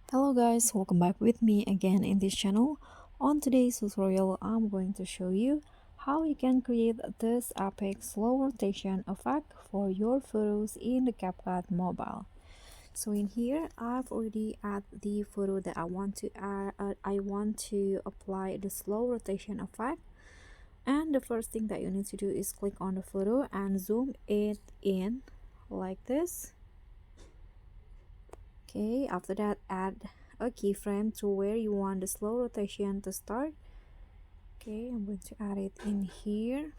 Hello guys, welcome back with me again in this channel. On today's tutorial, I'm going to show you how you can create this epic slow rotation effect for your photos in the CapCut mobile. So in here, I've already added the photo that I want to add. I want to apply the slow rotation effect. And the first thing that you need to do is click on the photo and zoom it in like this. Okay, after that, add a keyframe to where you want the slow rotation to start. Okay, I'm going to add it in here.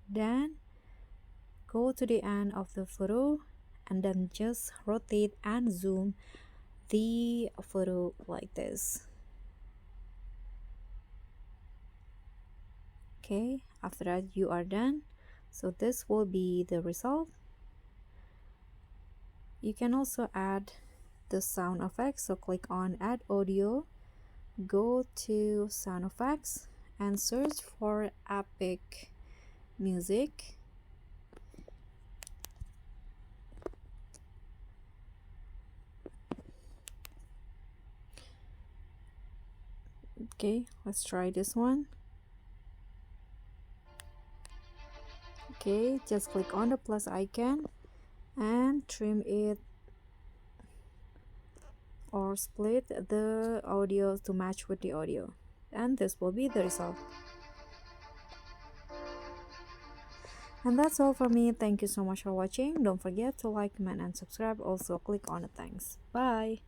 Then go to the end of the photo and then just rotate and zoom the photo like this. Okay, after that you are done. So this will be the result. You can also add the sound effects, so click on add audio, go to sound effects and search for epic music. Okay, let's try this one. Okay, just click on the plus icon and trim it or split the audio to match with the audio, and this will be the result. And that's all for me. Thank you so much for watching. Don't forget to like, comment and subscribe. Also click on the thanks. Bye.